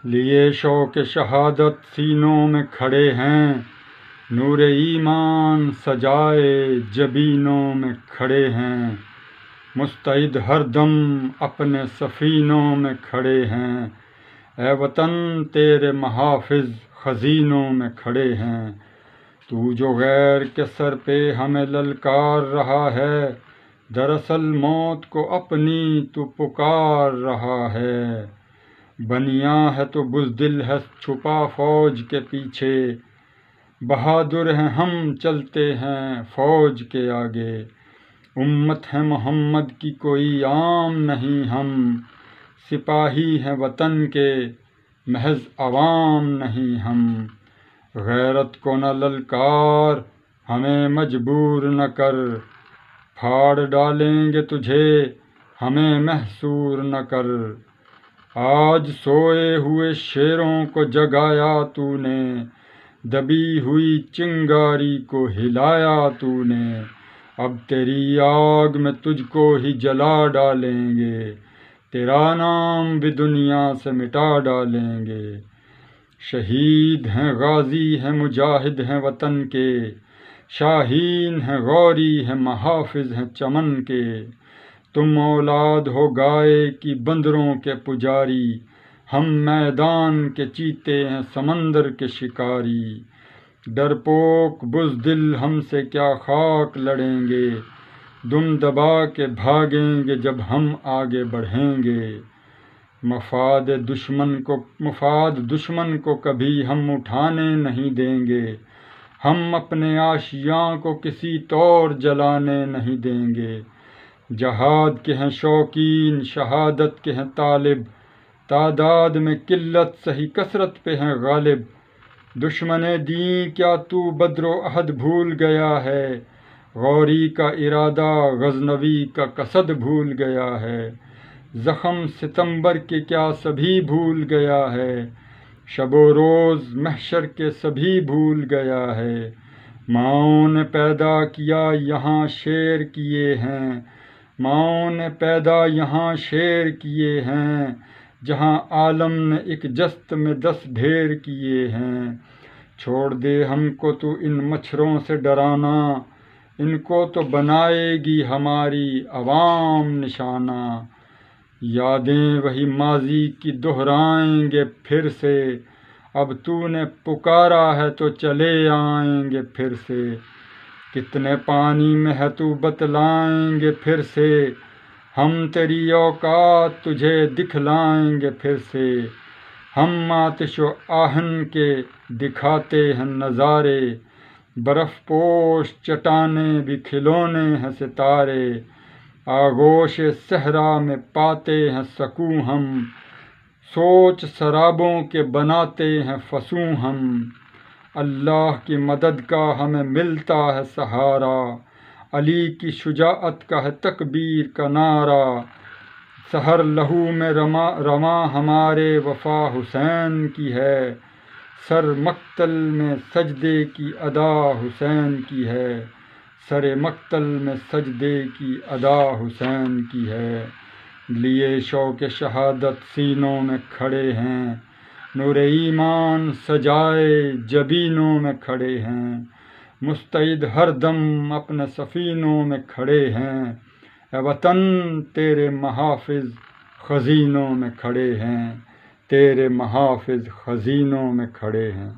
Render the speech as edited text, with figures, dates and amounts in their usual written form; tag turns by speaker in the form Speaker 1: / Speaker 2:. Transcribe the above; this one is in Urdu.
Speaker 1: لیے شوق شہادت سینوں میں کھڑے ہیں، نور ایمان سجائے جبینوں میں کھڑے ہیں، مستعد ہر دم اپنے سفینوں میں کھڑے ہیں، اے وطن تیرے محافظ خزینوں میں کھڑے ہیں۔ تو جو غیر کے سر پہ ہمیں للکار رہا ہے، دراصل موت کو اپنی تو پکار رہا ہے۔ بنیا ہے تو بزدل ہے چھپا فوج کے پیچھے، بہادر ہیں ہم چلتے ہیں فوج کے آگے۔ امت ہے محمد کی کوئی عام نہیں ہم، سپاہی ہیں وطن کے محض عوام نہیں ہم۔ غیرت کو نہ للکار ہمیں مجبور نہ کر، پھاڑ ڈالیں گے تجھے ہمیں محصور نہ کر۔ آج سوئے ہوئے شیروں کو جگایا تو نے، دبی ہوئی چنگاری کو ہلایا تو نے۔ اب تیری آگ میں تجھ کو ہی جلا ڈالیں گے، تیرا نام بھی دنیا سے مٹا ڈالیں گے۔ شہید ہیں غازی ہیں مجاہد ہیں وطن کے، شاہین ہیں غوری ہیں محافظ ہیں چمن کے۔ تم اولاد ہو گائے کی بندروں کے پجاری، ہم میدان کے چیتے ہیں سمندر کے شکاری۔ ڈرپوک بزدل ہم سے کیا خاک لڑیں گے، دم دبا کے بھاگیں گے جب ہم آگے بڑھیں گے۔ مفاد دشمن کو کبھی ہم اٹھانے نہیں دیں گے، ہم اپنے آشیاں کو کسی طور جلانے نہیں دیں گے۔ جہاد کے ہیں شوقین شہادت کے ہیں طالب، تعداد میں قلت سہی کثرت پہ ہیں غالب۔ دشمن دین کیا تو بدر و احد بھول گیا ہے، غوری کا ارادہ غزنوی کا قصد بھول گیا ہے۔ زخم ستمبر کے کیا سبھی بھول گیا ہے، شب و روز محشر کے سبھی بھول گیا ہے۔ ماؤں نے پیدا کیا یہاں شیر کیے ہیں، ماؤں نے پیدا یہاں شیر کیے ہیں، جہاں عالم نے ایک جست میں 10 ڈھیر کیے ہیں۔ چھوڑ دے ہم کو تو ان مچھروں سے ڈرانا، ان کو تو بنائے گی ہماری عوام نشانہ۔ یادیں وہی ماضی کی دہرائیں گے پھر سے، اب تو نے پکارا ہے تو چلے آئیں گے پھر سے۔ کتنے پانی میں ہے تو بتلائیں گے پھر سے، ہم تیری اوقات تجھے دکھلائیں گے پھر سے۔ ہم آتش و آہن کے دکھاتے ہیں نظارے، برف پوش چٹانیں بھی کھلونے ہیں ستارے۔ آغوش صحرا میں پاتے ہیں سکون ہم، سوچ سرابوں کے بناتے ہیں فسوں ہم۔ اللہ کی مدد کا ہمیں ملتا ہے سہارا، علی کی شجاعت کا ہے تکبیر کا نعرہ۔ سحر لہو میں رواں ہمارے وفا حسین کی ہے، سر مقتل میں سجدے کی ادا حسین کی ہے، سر مقتل میں سجدے کی ادا حسین کی ہے۔ لیے شوق شہادت سینوں میں کھڑے ہیں، نور ایمان سجائے جبینوں میں کھڑے ہیں، مستعد ہر دم اپنے سفینوں میں کھڑے ہیں، اے وطن تیرے محافظ خزینوں میں کھڑے ہیں، تیرے محافظ خزینوں میں کھڑے ہیں۔